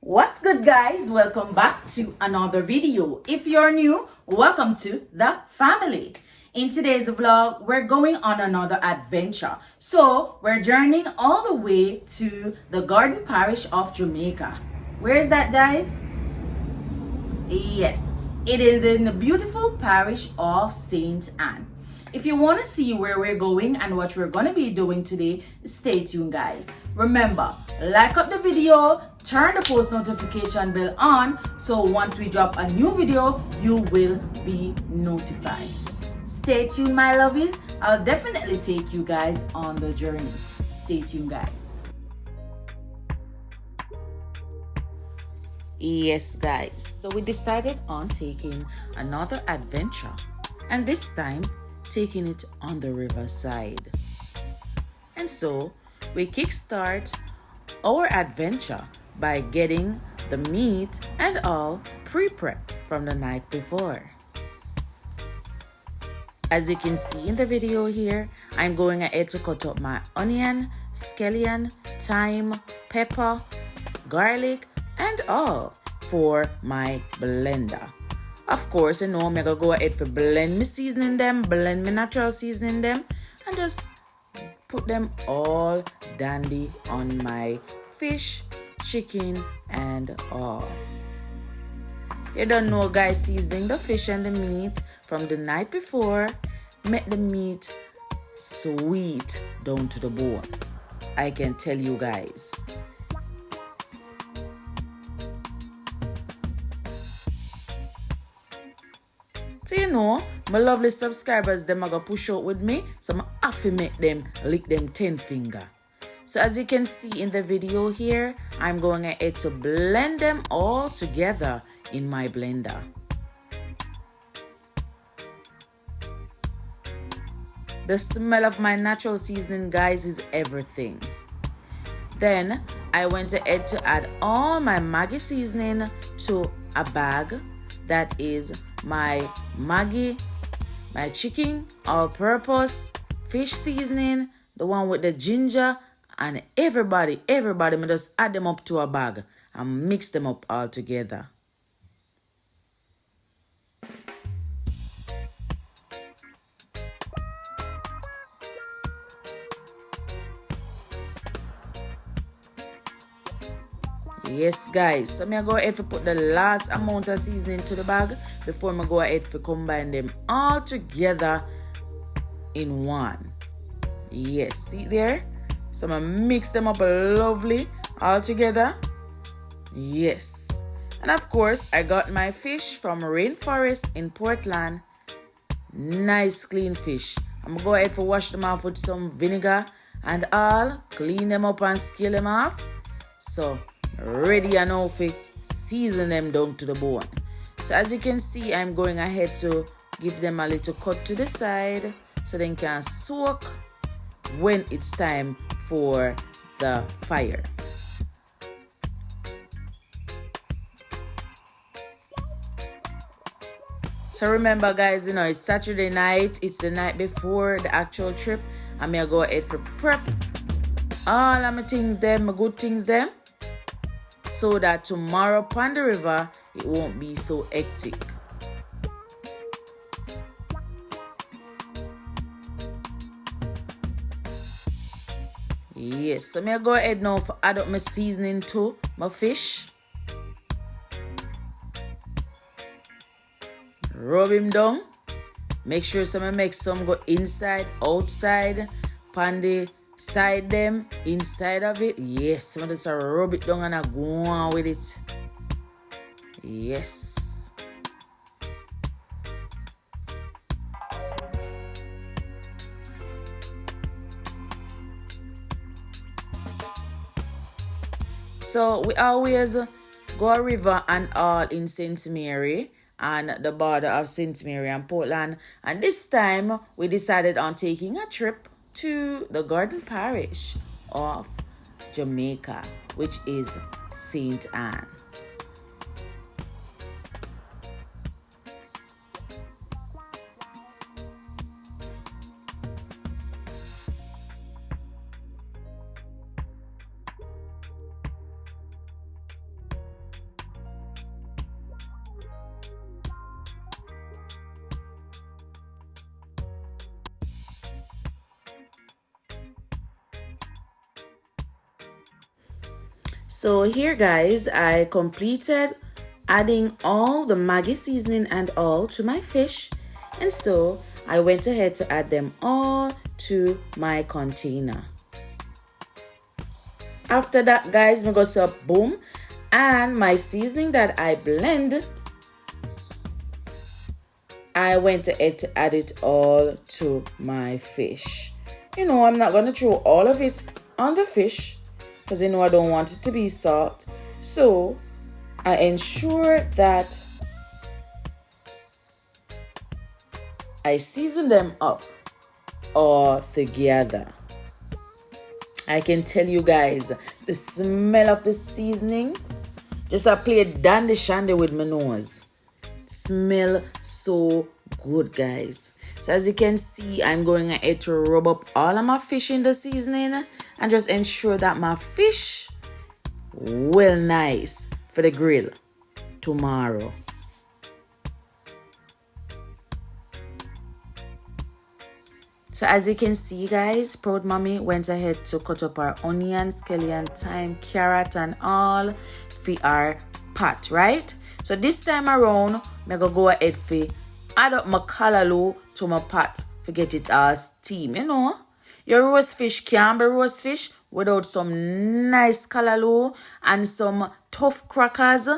What's good, guys? Welcome back to another video. If you're new, welcome to the family. In today's vlog, we're going on another adventure. So we're journeying all the way to the Garden Parish of Jamaica. Where is that, guys? Yes, it is in the beautiful parish of Saint Anne. If you want to see where we're going and what we're going to be doing today, stay tuned, guys. Remember, like up the video, turn the post notification bell on, so once we drop a new video, you will be notified. Stay tuned, my lovies. I'll definitely take you guys on the journey. Stay tuned, guys. Yes, guys, so we decided on taking another adventure, and this time taking it on the riverside. And so we kickstart our adventure by getting the meat and all pre-prep from the night before. As you can see in the video here, I'm going ahead to cut up my onion, scallion, thyme, pepper, garlic, and all for my blender. Of course, you know, I'm gonna go ahead for blend my seasoning them, blend my natural seasoning them, and just put them all dandy on my fish, chicken, and all. You don't know, guys, seasoning the fish and the meat from the night before make the meat sweet down to the bone. I can tell you guys. So you know, my lovely subscribers, them are gonna push out with me, so I have to make them lick them 10 finger. So as you can see in the video here, I'm going ahead to blend them all together in my blender. The smell of my natural seasoning, guys, is everything. Then I went ahead to add all my Maggi seasoning to a bag that is my Maggi, my chicken, all-purpose, fish seasoning, the one with the ginger, and everybody, me just add them up to a bag and mix them up all together. Yes, guys, so I'm go ahead to put the last amount of seasoning to the bag before I go ahead to combine them all together in one. Yes, see there? So I'm mix them up lovely all together. Yes. And of course, I got my fish from Rainforest in Portland. Nice clean fish. I'm gonna go ahead to wash them off with some vinegar and all. Clean them up and scale them off. So ready and now for season them down to the bone. So as you can see, I'm going ahead to give them a little cut to the side so they can soak when it's time for the fire. So remember, guys, you know, it's Saturday night, it's the night before the actual trip. I'm gonna go ahead for prep all of my things them, my good things them, so that tomorrow upon the river it won't be so hectic. Yes, so I'm gonna go ahead now for add up my seasoning to my fish. Rub him down. Make sure some make some go inside, outside, pan the side them, inside of it. Yes, I'm just rub it down and I go on with it. Yes. So we always go a river and all in St. Mary and the border of St. Mary and Portland. And this time we decided on taking a trip to the Garden Parish of Jamaica, which is Saint Anne. So here guys, I completed adding all the Maggi seasoning and all to my fish, and so I went ahead to add them all to my container. After that guys, I go say boom, and my seasoning that I blend, I went ahead to add it all to my fish. I'm not going to throw all of it on the fish because I don't want it to be salt. So I ensure that I season them up all together. I can tell you guys, the smell of the seasoning just a play dandy shandy with my nose. Smell so good guys. So as you can see, I'm going ahead to rub up all of my fish in the seasoning and just ensure that my fish well nice for the grill tomorrow. So as you can see guys, Proud Mommy went ahead to cut up our onion, scallion, thyme, carrot and all for our pot, right? So this time around, I'm going to go ahead for add up my callaloo to my pot to get it all steam. Your roast fish can't be roast fish without some nice callaloo and some tough crackers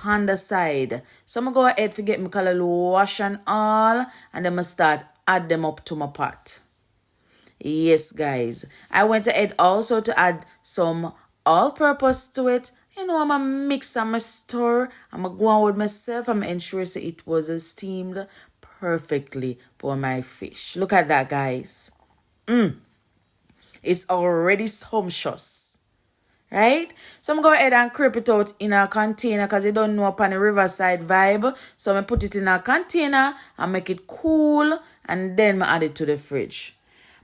on the side. So I'm going to go ahead to get my callaloo wash and all, and then I start add them up to my pot. Yes guys, I went ahead also to add some all-purpose to it. I'm going to mix and stir. I'm going to go on with myself. I'm going to ensure so it was steamed perfectly for my fish. Look at that guys. It's already sumptuous, right? So I'm going to go ahead and creep it out in a container because I don't know upon a riverside vibe. So I'm going to put it in a container and make it cool, and then I add it to the fridge.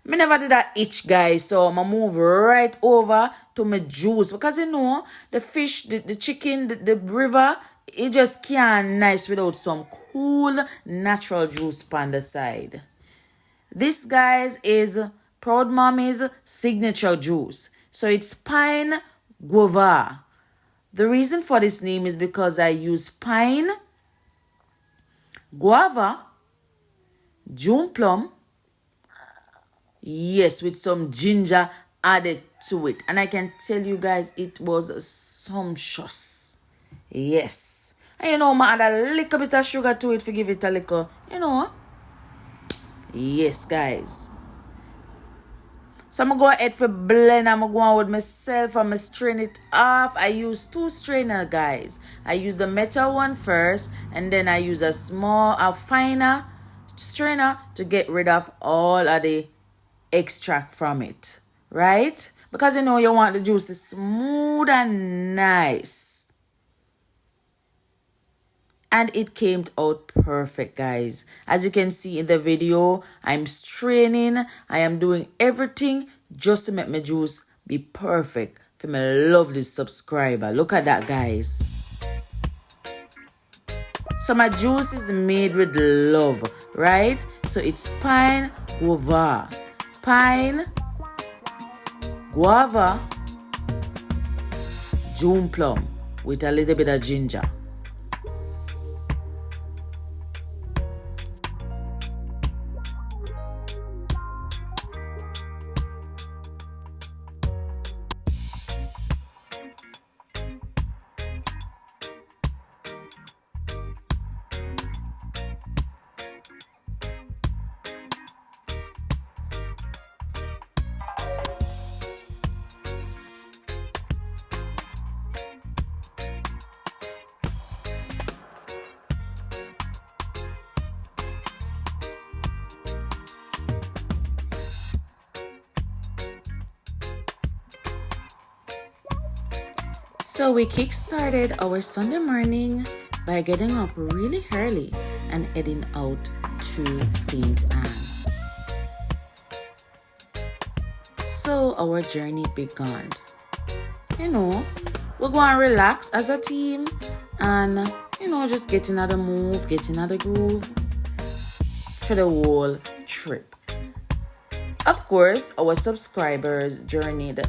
I never did that itch guys, so I'm going to move right over to my juice because the fish, the chicken, the river, it just can't nice without some cool natural juice on the side. This guys is Proud Mommy's signature juice. So it's pine guava. The reason for this name is because I use pine, guava, June plum, yes, with some ginger added to it. And I can tell you guys, it was sumptuous. Yes. And I add a little bit of sugar to it to give it a little, Yes, guys. So I'm going to go ahead for blend. I'm going to go on with myself. I'm going to strain it off. I use 2 strainers, guys. I use the metal one first, and then I use a finer strainer to get rid of all of the extract from it, right? Because you want the juice smooth and nice. And it came out perfect, guys. As you can see in the video, I'm straining. I am doing everything just to make my juice be perfect for my lovely subscriber. Look at that, guys. So my juice is made with love, right? So it's pine guava. Pine, guava, June plum with a little bit of ginger. So we kick-started our Sunday morning by getting up really early and heading out to St. Anne. So our journey began. We're going to relax as a team and, just getting out the move, getting out the groove for the whole trip. Of course, our subscribers journeyed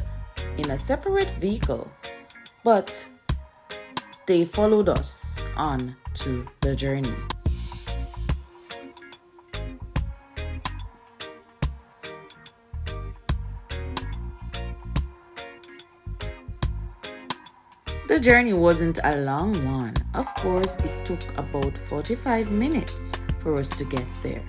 in a separate vehicle. But they followed us on to the journey. The journey wasn't a long one. Of course, it took about 45 minutes for us to get there.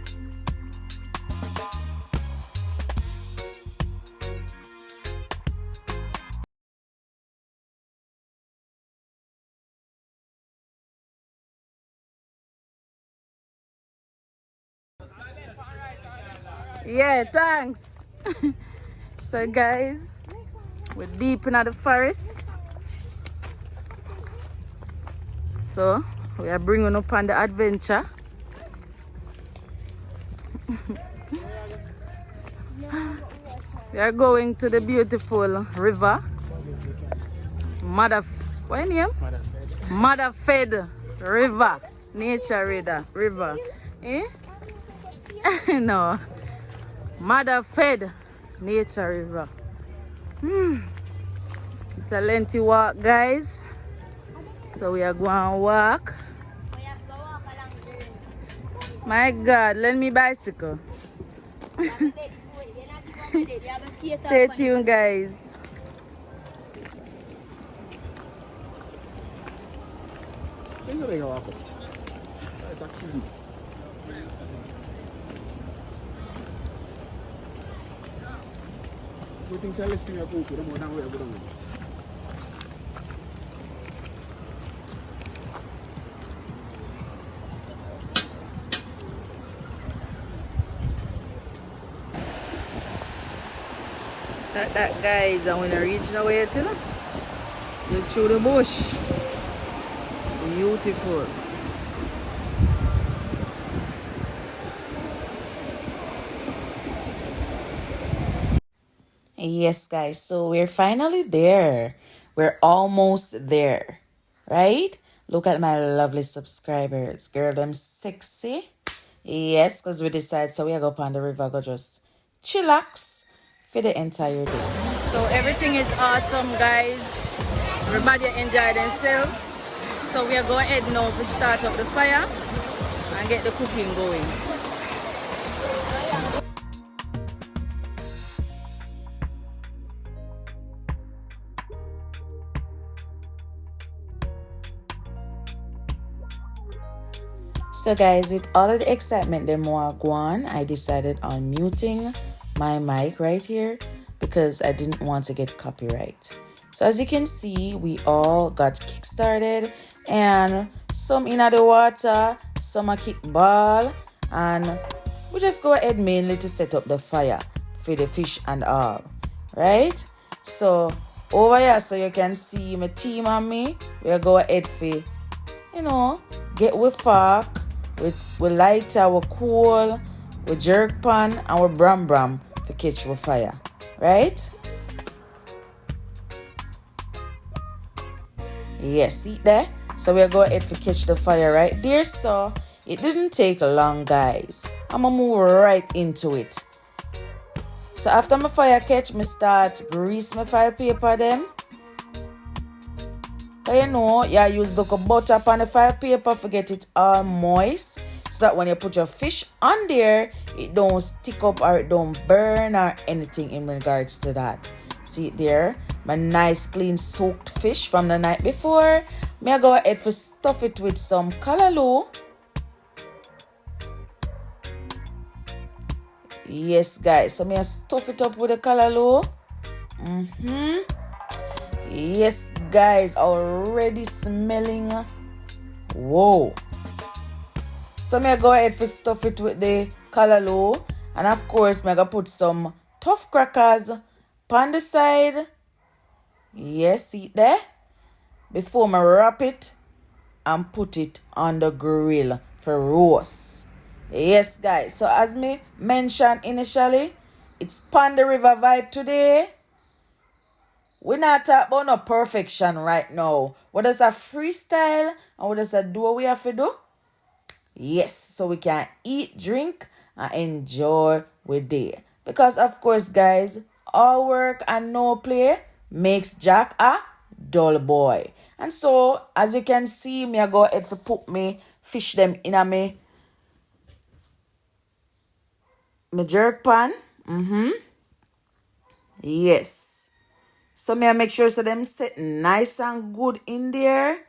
Yeah, thanks. So guys, we're deep in the forest. So we are bringing up on the adventure. We are going to the beautiful river. What name? Mada Fred River. Nature River. Eh? No. Mada Fred Nature River. It's a lengthy walk, guys. So we are going to walk. My God, lend me bicycle. Stay tuned, guys. That guys, I want to reach nowhere, you know. Look through the bush. Beautiful. Yes, guys, so we're finally there. We're almost there, right? Look at my lovely subscribers. Girl, them sexy. Yes, because we decided, so we go up on the river, go just chillax for the entire day. So everything is awesome, guys. Everybody enjoy themselves. So we are going ahead now to start up the fire and get the cooking going. So guys, with all of the excitement them go on, I decided on muting my mic right here because I didn't want to get copyright. So as you can see, we all got kick-started and some in the water, some are kickball, and we just go ahead mainly to set up the fire for the fish and all, right? So over here, so you can see my team and me, we'll go ahead for, get with fork, we lighter, we coal, we jerk pan, and we bram to catch with fire, right? Yes, see there? So we'll go ahead to catch the fire right there. So it didn't take long, guys. I'm gonna move right into it. So after my fire catch, me start grease my fire paper them. But you use the butter upon the fire paper to get it all moist, so that when you put your fish on there, it don't stick up or it don't burn or anything in regards to that. See it there? My nice clean soaked fish from the night before. I go ahead to stuff it with some callaloo. Yes, guys. So I stuff it up with the callaloo. Yes, guys, already smelling. Whoa. So I go ahead to stuff it with the callaloo. And of course, I go put some tough crackers on the side. Yes, see it there? Before I wrap it and put it on the grill for roast. Yes, guys. So as me mentioned initially, it's Pond the River vibe today. We're not talking about no perfection right now. What does a freestyle and what does a do what we have to do? Yes, so we can eat, drink, and enjoy with day. Because of course, guys, all work and no play makes Jack a dull boy. And so, as you can see, me I go ahead to put me fish them in a me jerk pan. Yes. So me I make sure so them set nice and good in there.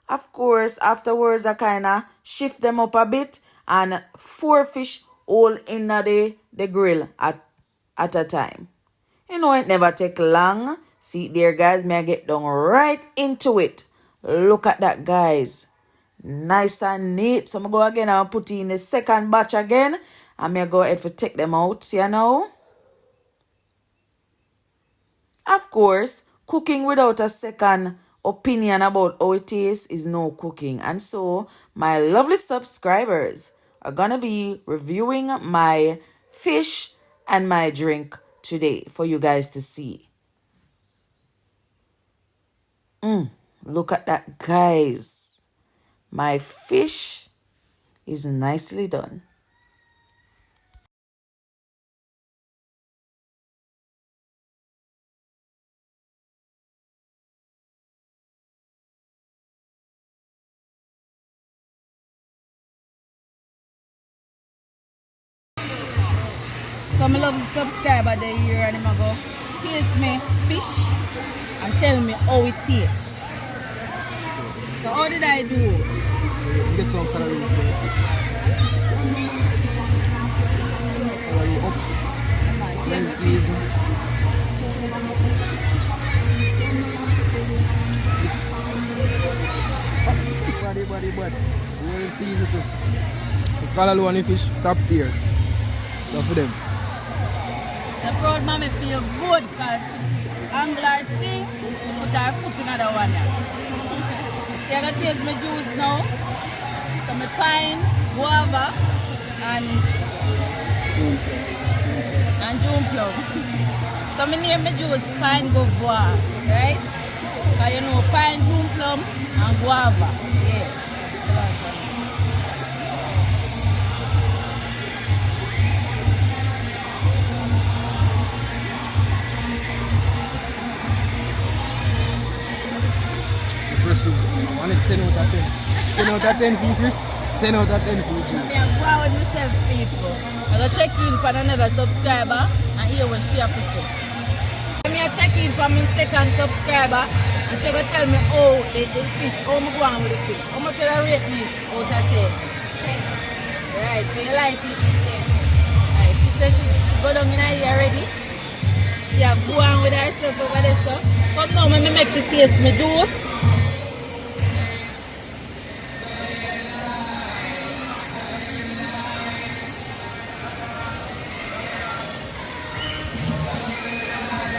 Of course, afterwards I kinda shift them up a bit and 4 fish all in the grill at a time. You know it never take long. See there guys, me I get down right into it. Look at that guys. Nice and neat. So I'm go again and put in the second batch again. And me go ahead to take them out, you know. Of course, cooking without a second opinion about how it tastes is no cooking. And so, my lovely subscribers are gonna be reviewing my fish and my drink today for you guys to see. Look at that, guys. My fish is nicely done. Some love subscriber they hear and him go taste me fish and tell me how it tastes. So how did I do? Get some calorie first. Calorie up. Yeah, man, taste the fish. Body. Well seasoned too. The calorie fish top tier. So for them. So proud mommy feel good because she angler thing, she put her foot in another one. So I gotta taste my juice now. So my pine, guava and June plum. So I name my juice pine guava, right? Because you know pine, June plum and guava. Yeah. And it's 10 out of 10. 10 out of 10 for fish, 10 out of 10 for juice. I'm proud with myself, people. I'm going to check in for another subscriber and hear what she has to say. I'm going to check in for my second subscriber and she going to tell me how the fish, how I'm going with the fish. How much will I rate me out of 10? 10. Right, so you like it? Yeah. Right, she said she go down in here already. She have go on with herself over there, so. Come now, let me make she taste my juice.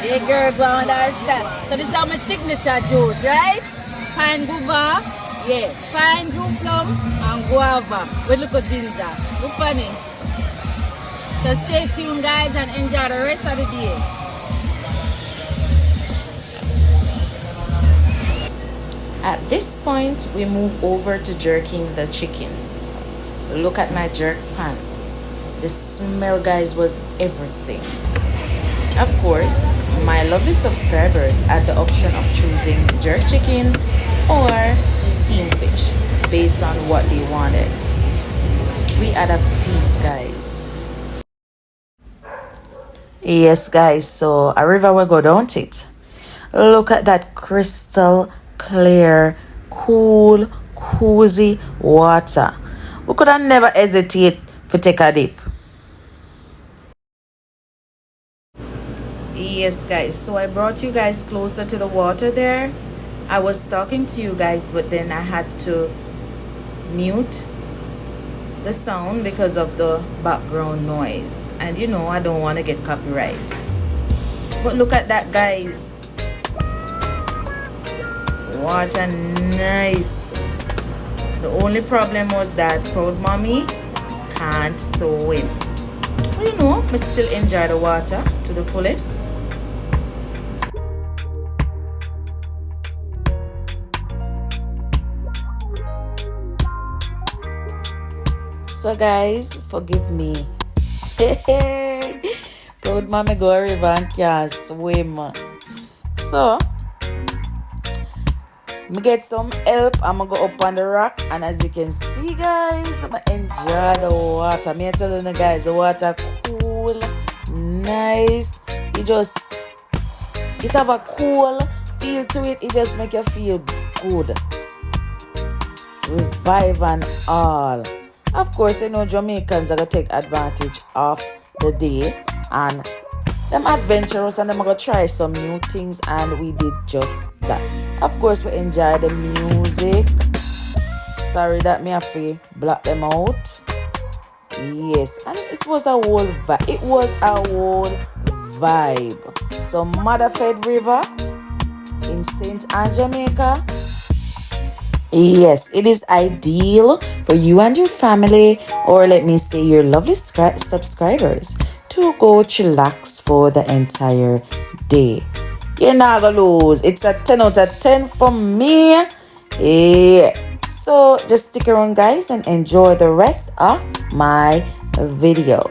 Yeah, girl, go on with her style. So this is my signature juice, right? Pine guava, yeah, pine June plum and guava with little ginger. Look funny. So stay tuned, guys, and enjoy the rest of the day. At this point, we move over to jerking the chicken. Look at my jerk pan. The smell, guys, was everything. Of course, my lovely subscribers had the option of choosing jerk chicken or steamed fish based on what they wanted. We had a feast, guys. Yes, guys, so a river will go down it. Look at that crystal clear, cool, cozy water. We could have never hesitate to take a dip. Yes, guys, so I brought you guys closer to the water there. I was talking to you guys, but then I had to mute the sound because of the background noise. And you know, I don't want to get copyright. But look at that, guys. Water nice. The only problem was that proud mommy can't swim. But you know, I still enjoy the water to the fullest. So guys, forgive me. Proud mommy go a river and can't swim. So Me get some help. I'm gonna go up on the rock, and as you can see, guys, I'm gonna enjoy the water. Me telling you guys, the water cool, nice. It have a cool feel to it. It just make you feel good, revive and all. Of course, you know Jamaicans are gonna take advantage of the day and them adventurous, and them are gonna try some new things, and we did just that. Of course, we enjoy the music. Sorry that me have to block them out. Yes, and it was a whole vibe. It was a whole vibe. So Mada Fred River in St. Anne, Jamaica. Yes, it is ideal for you and your family, or let me say your lovely subscribers, to go chillax for the entire day. You're not gonna lose. It's a 10 out of 10 for me. Yeah. So just stick around, guys, and enjoy the rest of my video.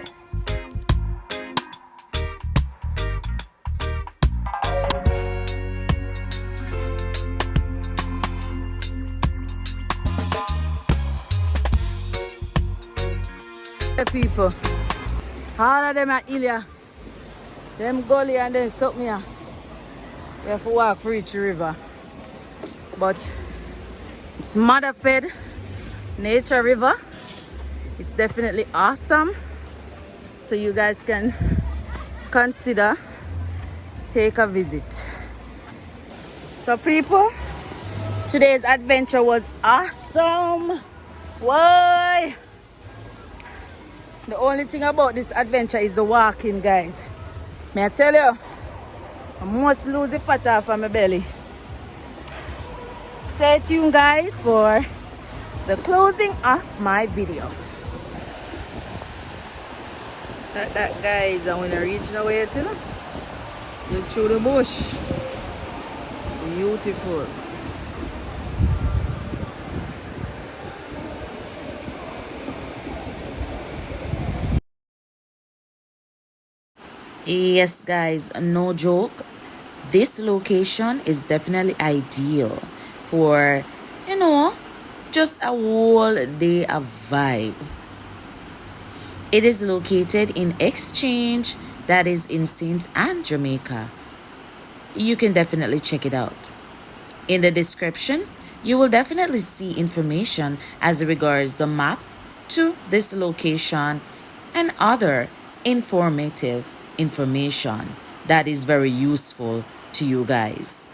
The people, all of them are Ilya, them gully and then something here. We have to walk for each river. But it's Mada Fred Nature River. It's definitely awesome. So you guys can consider take a visit. So people, today's adventure was awesome. Why? The only thing about this adventure is the walking, guys. May I tell you, I must lose the fat off of my belly. Stay tuned, guys, for the closing of my video. That guys, I'm gonna reach now yet, you know? Look through the bush. Beautiful. Yes, guys, no joke. This location is definitely ideal for, just a whole day of vibe. It is located in Exchange, that is in St. Anne, Jamaica. You can definitely check it out. In the description, you will definitely see information as regards the map to this location and other informative information that is very useful to you guys.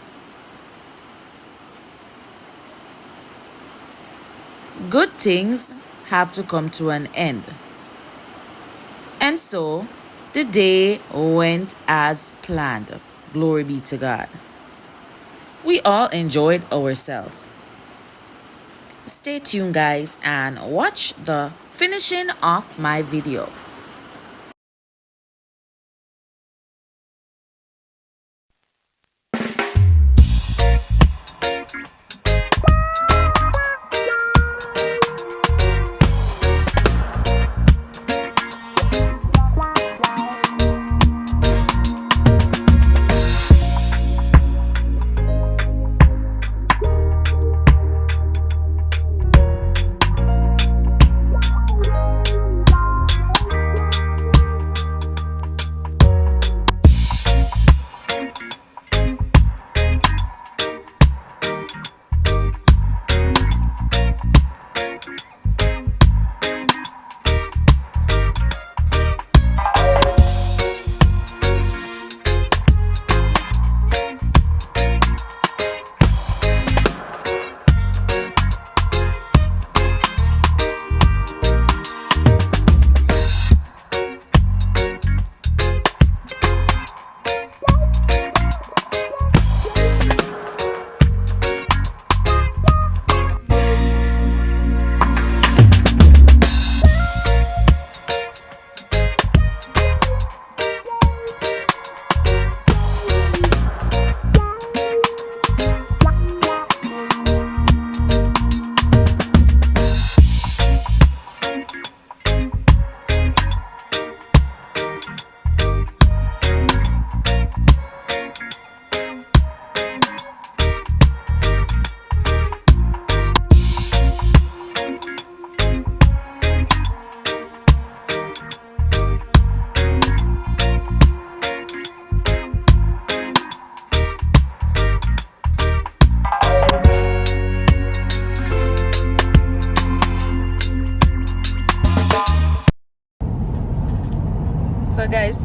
Good things have to come to an end. And so the day went as planned. Glory be to God. We all enjoyed ourselves. Stay tuned, guys, and watch the finishing of my video.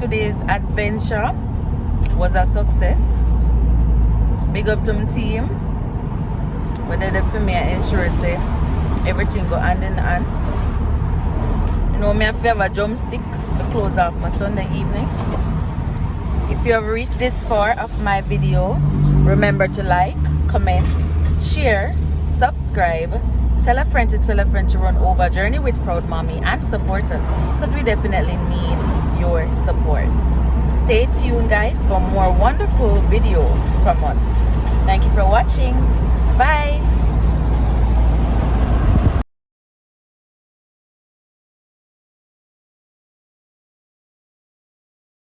today's adventure was a success. Big up to my team. We did it for me and ensure say everything go hand in hand. You know, me have to have a drumstick to close off my Sunday evening. If you have reached this far of my video, remember to like, comment, share, subscribe, tell a friend to run over Journey with Proud Mommy and support us, because we definitely need your support. Stay tuned guys for more wonderful video from us. Thank you for watching. Bye.